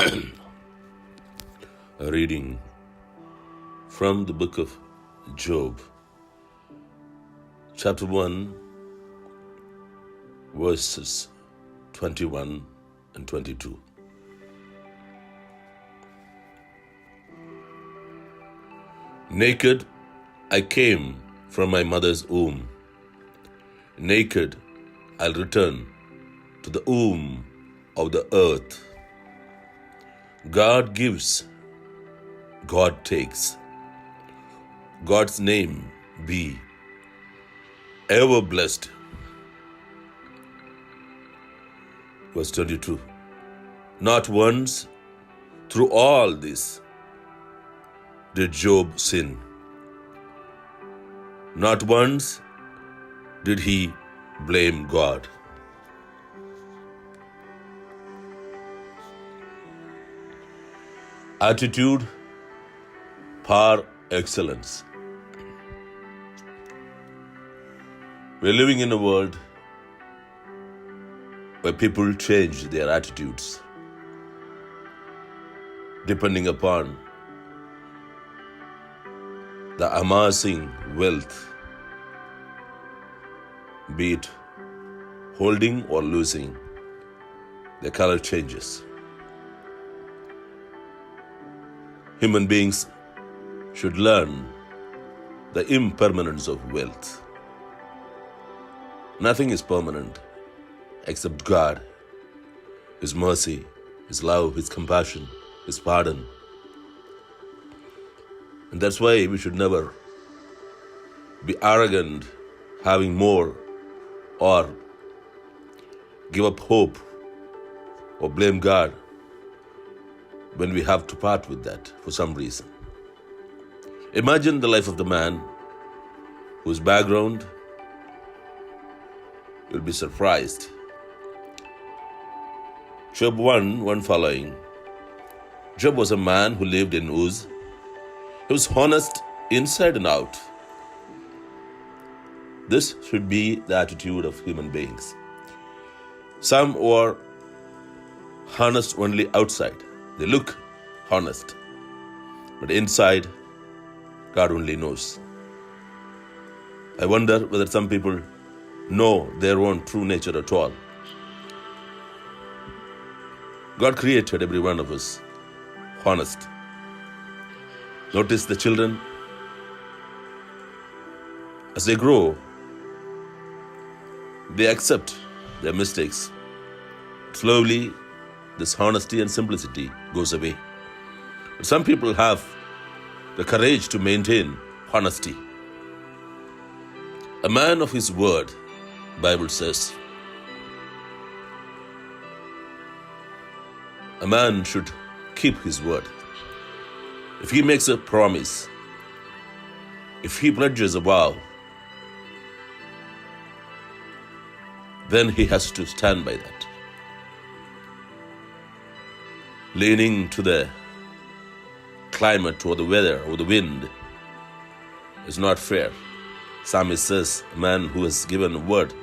A reading from the book of Job, chapter 1, verses 21 and 22. Naked I came from my mother's womb. Naked I'll return to the womb of the earth. God gives, God takes. God's name be ever blessed. Verse 22. Not once through all this did Job sin. Not once did he blame God. Attitude par excellence. We're living in a world where people change their attitudes depending upon the amassing wealth, be it holding or losing, the color changes. Human beings should learn the impermanence of wealth. Nothing is permanent except God, His mercy, His love, His compassion, His pardon. And that's why we should never be arrogant, having more, or give up hope or blame God when we have to part with that for some reason. Imagine the life of the man whose background, you'll be surprised. Job 1 following. Job was a man who lived in Uz. He was honest inside and out. This should be the attitude of human beings. Some were honest only outside. They look honest, but inside, God only knows. I wonder whether some people know their own true nature at all. God created every one of us honest. Notice the children, as they grow, they accept their mistakes. Slowly, this honesty and simplicity goes away. But some people have the courage to maintain honesty. A man of his word, Bible says. A man should keep his word. If he makes a promise, if he pledges a vow, then he has to stand by that. Leaning to the climate or the weather or the wind is not fair. Psalmist says, a man who has given a word,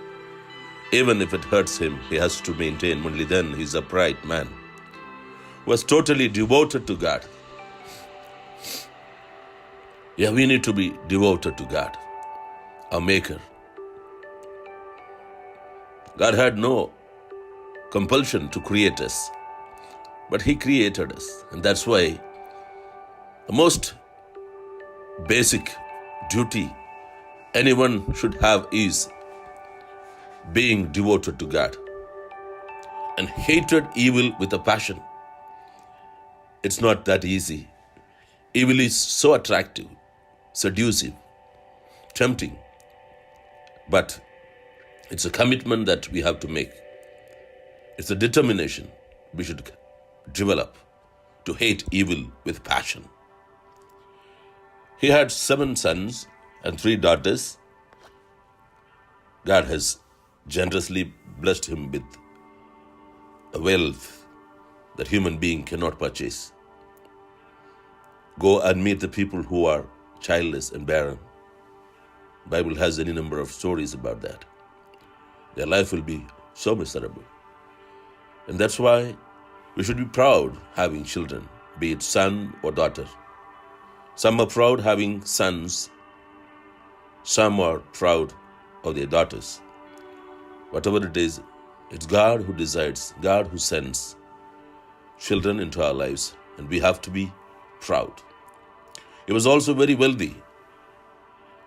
even if it hurts him, he has to maintain. Only then he's a upright man who was totally devoted to God. Yeah, we need to be devoted to God, our Maker. God had no compulsion to create us, but He created us. And that's why the most basic duty anyone should have is being devoted to God and hated evil with a passion. It's not that easy. Evil is so attractive, seductive, tempting, but it's a commitment that we have to make. It's a determination we should develop to hate evil with passion. He had 7 sons and 3 daughters. God has generously blessed him with a wealth that human being cannot purchase. Go and meet the people who are childless and barren. Bible has any number of stories about that. Their life will be so miserable. And that's why We should be proud having children, be it son or daughter. Some are proud having sons, some are proud of their daughters. Whatever it is, it's God who decides, God who sends children into our lives, and we have to be proud. He was also very wealthy.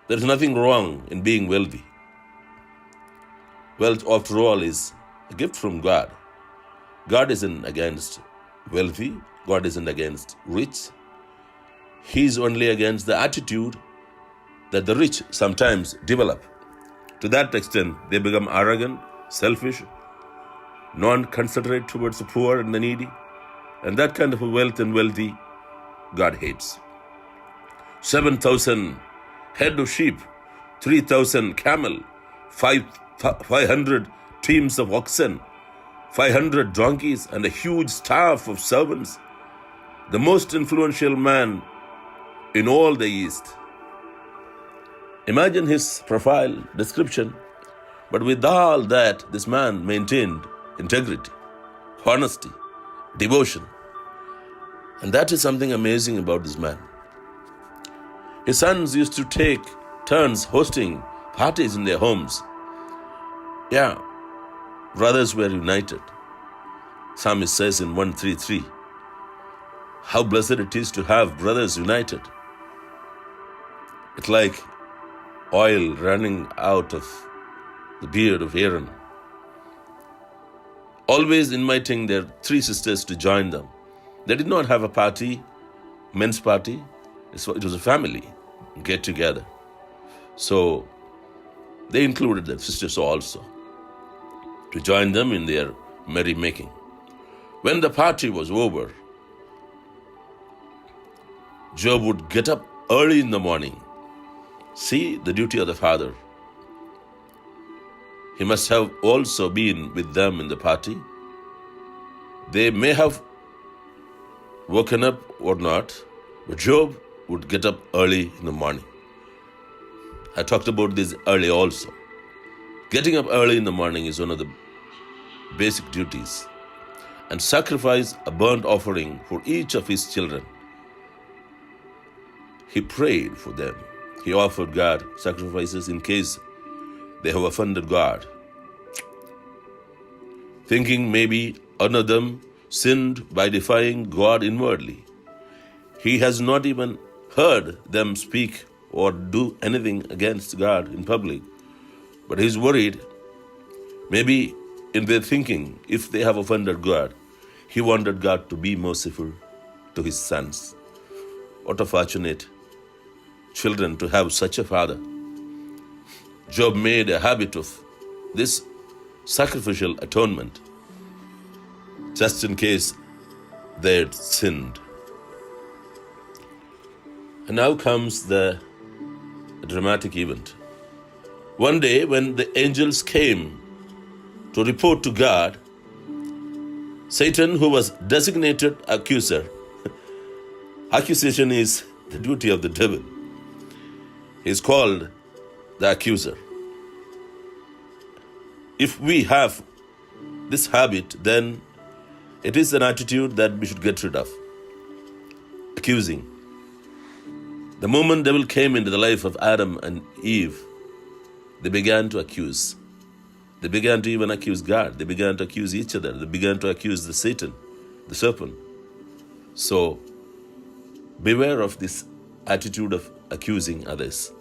There is nothing wrong in being wealthy. Wealth, after all, is a gift from God. God isn't against wealthy. God isn't against rich. He's only against the attitude that the rich sometimes develop. To that extent, they become arrogant, selfish, non-considerate towards the poor and the needy. And that kind of a wealth and wealthy, God hates. 7,000 head of sheep, 3,000 camel, 500 teams of oxen, 500 donkeys, and a huge staff of servants. The most influential man in all the East. Imagine his profile description. But with all that, this man maintained integrity, honesty, devotion. And that is something amazing about this man. His sons used to take turns hosting parties in their homes. Yeah, brothers were united. Psalmist says in 133, how blessed it is to have brothers united. It's like oil running out of the beard of Aaron. Always inviting their three sisters to join them. They did not have a party, men's party. It was a family get together. So they included their sisters also to join them in their merrymaking. When the party was over, Job would get up early in the morning. See the duty of the father. He must have also been with them in the party. They may have woken up or not, but Job would get up early in the morning. I talked about this early also. Getting up early in the morning is one of the basic duties, and sacrifice a burnt offering for each of his children. He prayed for them. He offered God sacrifices in case they have offended God, thinking maybe one of them sinned by defying God inwardly. He has not even heard them speak or do anything against God in public, but he's worried maybe in their thinking, if they have offended God, he wanted God to be merciful to his sons. What a fortunate children to have such a father. Job made a habit of this sacrificial atonement just in case they had sinned. And now comes the dramatic event. One day when the angels came to report to God, Satan, who was designated accuser, accusation is the duty of the devil. He is called the accuser. If we have this habit, then it is an attitude that we should get rid of. Accusing. The moment devil came into the life of Adam and Eve, they began to accuse. They began to even accuse God. They began to accuse each other. They began to accuse the Satan, the serpent. So beware of this attitude of accusing others.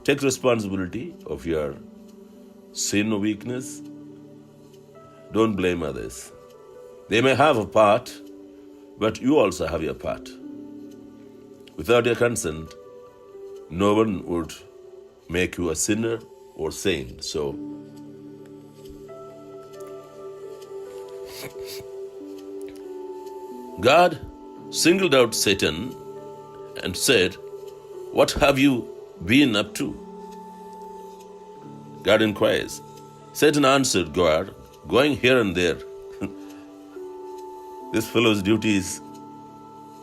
Take responsibility of your sin or weakness. Don't blame others. They may have a part, but you also have your part. Without your consent, no one would make you a sinner or saint. So, God singled out Satan and said, "What have you been up to?" God inquires. Satan answered God, "Going here and there." This fellow's duty is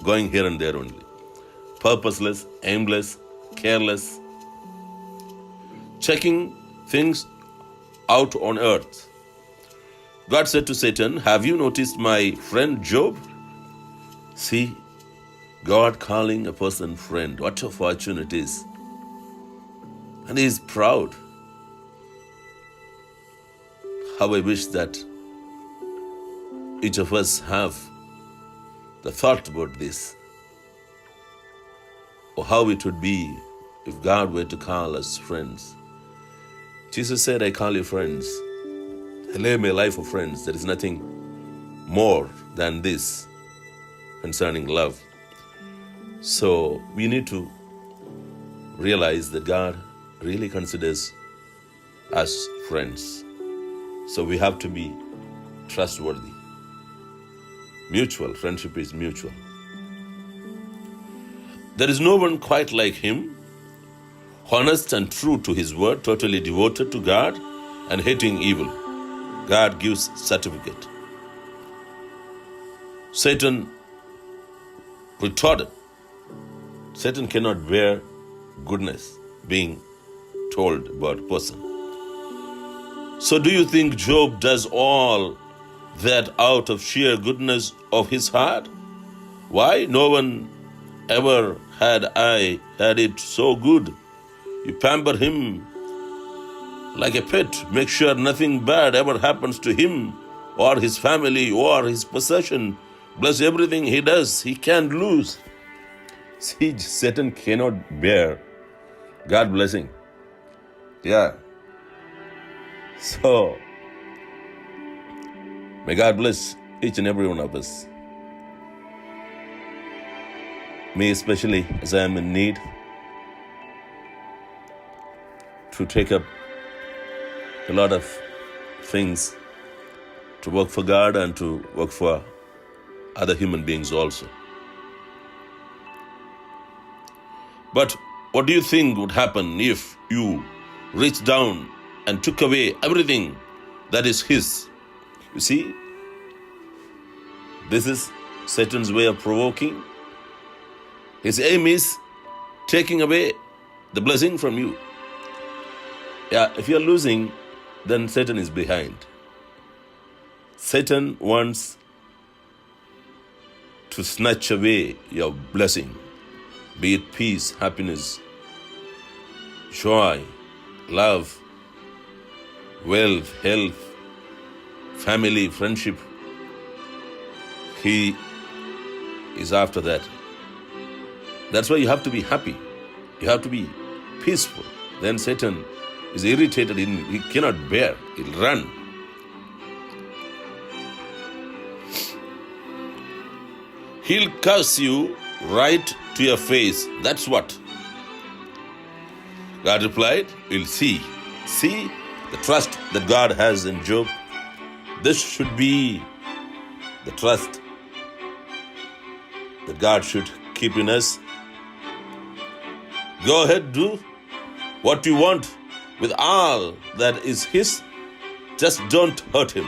going here and there only. Purposeless, aimless, careless, checking things out on earth. God said to Satan, have you noticed my friend Job? See, God calling a person friend. What a fortune it is. And he is proud. How I wish that each of us have the thought about this, or how it would be if God were to call us friends. Jesus said, I call you friends. I live my life for friends. There is nothing more than this concerning love. So we need to realize that God really considers us friends. So we have to be trustworthy. Mutual. Friendship is mutual. There is no one quite like him, honest and true to his word, totally devoted to God and hating evil. God gives certificate. Satan retorted. Satan cannot bear goodness being told about a person. So do you think Job does all that out of sheer goodness of his heart? Why? No one ever had it so good. You pamper him like a pet. Make sure nothing bad ever happens to him or his family or his possession. Bless everything he does. He can't lose. See, Satan cannot bear God blessing. Yeah. So, may God bless each and every one of us. Me especially, as I am in need to take up a lot of things to work for God and to work for other human beings also. But what do you think would happen if you reached down and took away everything that is his? You see, this is Satan's way of provoking. His aim is taking away the blessing from you. Yeah, if you're losing, then Satan is behind. Satan wants to snatch away your blessing, be it peace, happiness, joy, love, wealth, health, family, friendship. He is after that. That's why you have to be happy. You have to be peaceful. Then Satan is irritated. He cannot bear. He'll run. He'll curse you right to your face. That's what. God replied, we'll see. See the trust that God has in Job. This should be the trust that God should keep in us. Go ahead, do what you want with all that is his. Just don't hurt him.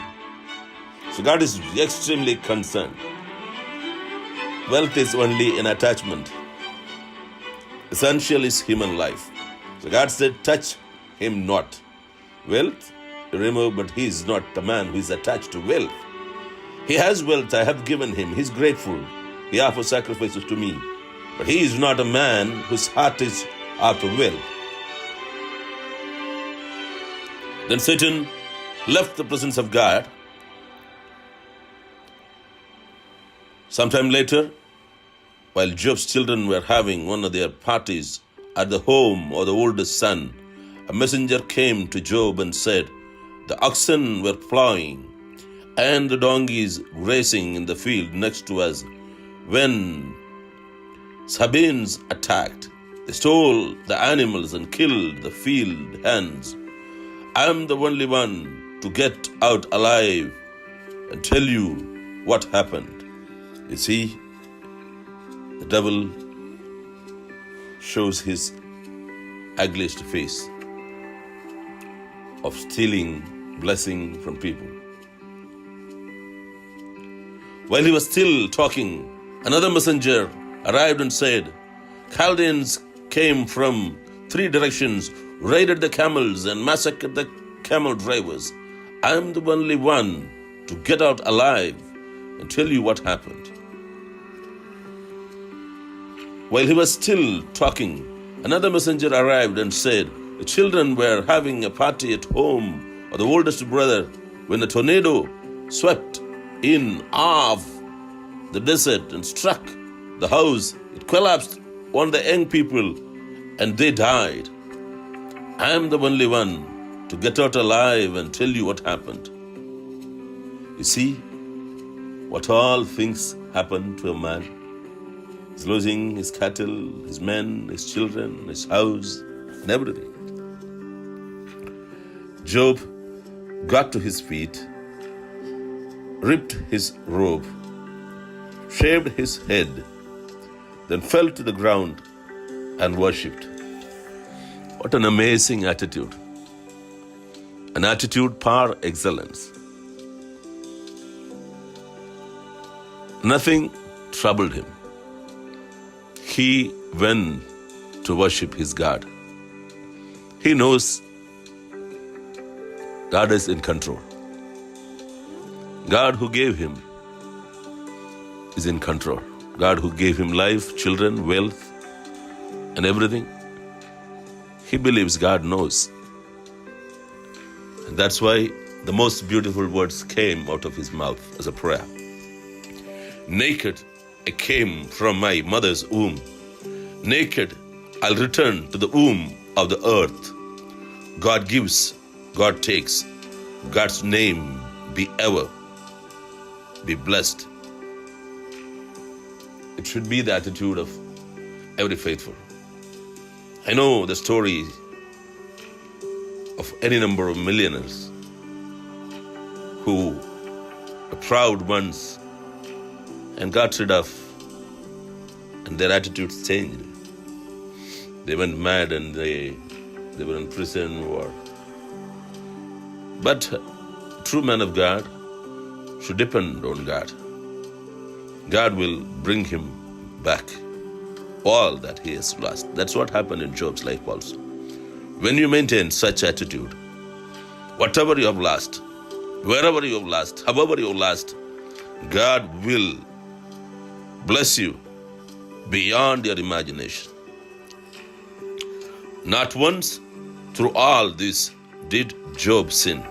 So God is extremely concerned. Wealth is only an attachment. Essential is human life. So God said, touch him not. Wealth, remove, but he is not the man who is attached to wealth. He has wealth, I have given him. He is grateful. He offers sacrifices to me. But he is not a man whose heart is after wealth. Then Satan left the presence of God. Sometime later, while Job's children were having one of their parties at the home of the oldest son, a messenger came to Job and said, the oxen were plowing and the donkeys grazing in the field next to us when Sabaeans attacked. They stole the animals and killed the field hands. I am the only one to get out alive and tell you what happened. You see, the devil shows his ugliest face of stealing blessing from people. While he was still talking, another messenger arrived and said, Chaldeans came from 3 directions, raided the camels and massacred the camel drivers. I am the only one to get out alive and tell you what happened. While he was still talking, another messenger arrived and said, the children were having a party at home of the oldest brother when the tornado swept in off the desert and struck the house. It collapsed on the young people and they died. I am the only one to get out alive and tell you what happened. You see what all things happen to a man. He's losing his cattle, his men, his children, his house, and everything. Job got to his feet, ripped his robe, shaved his head, then fell to the ground and worshipped. What an amazing attitude. An attitude par excellence. Nothing troubled him. He went to worship his God. He knows God is in control. God who gave him is in control. God who gave him life, children, wealth, and everything. He believes God knows. And that's why the most beautiful words came out of his mouth as a prayer. Naked I came from my mother's womb. Naked I'll return to the womb of the earth. God gives, God takes. God's name be ever be blessed. It should be the attitude of every faithful. I know the story of any number of millionaires who were proud once and got rid of, and their attitudes changed. They went mad and they were in prison or. But a true man of God should depend on God. God will bring him back all that he has lost. That's what happened in Job's life also. When you maintain such attitude, whatever you have lost, wherever you have lost, however you have lost, God will bless you beyond your imagination. Not once through all this did Job sin.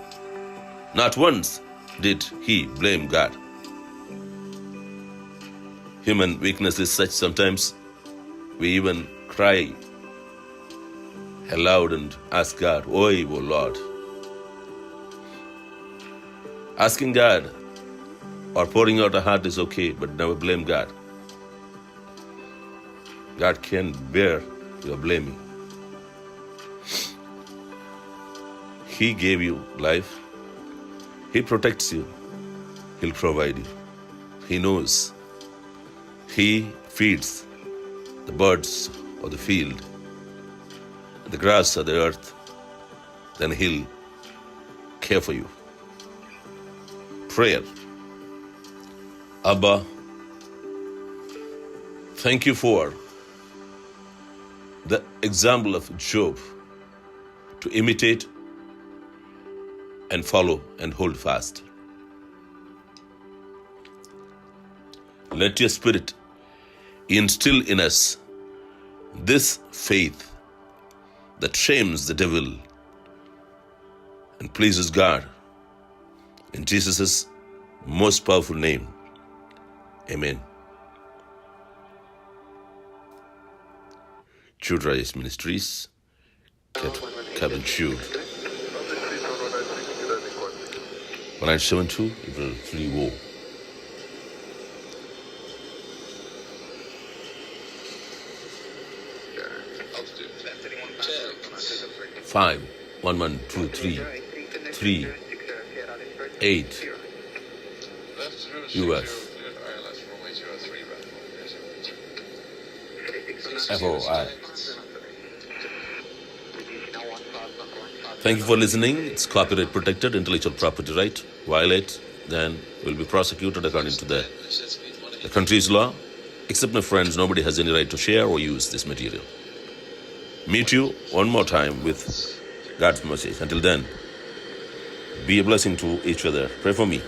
Not once did he blame God. Human weakness is such sometimes we even cry aloud and ask God, "Oi, O Lord." Asking God or pouring out a heart is okay, but never blame God. God can bear your blaming. He gave you life. He protects you. He'll provide you. He knows. He feeds the birds of the field, the grass of the earth. Then he'll care for you. Prayer. Abba, thank you for the example of Job to imitate and follow and hold fast. Let your Spirit instill in us this faith that shames the devil and pleases God. In Jesus' most powerful name, amen. Jude Rice Ministries, Kevin Jude. 1972, April 3 5 1 1 2 3 3 8 US FOI. Thank you for listening. It's copyright protected, intellectual property right. Violate, then will be prosecuted according to the country's law. Except my friends, nobody has any right to share or use this material. Meet you one more time with God's message. Until then, be a blessing to each other. Pray for me.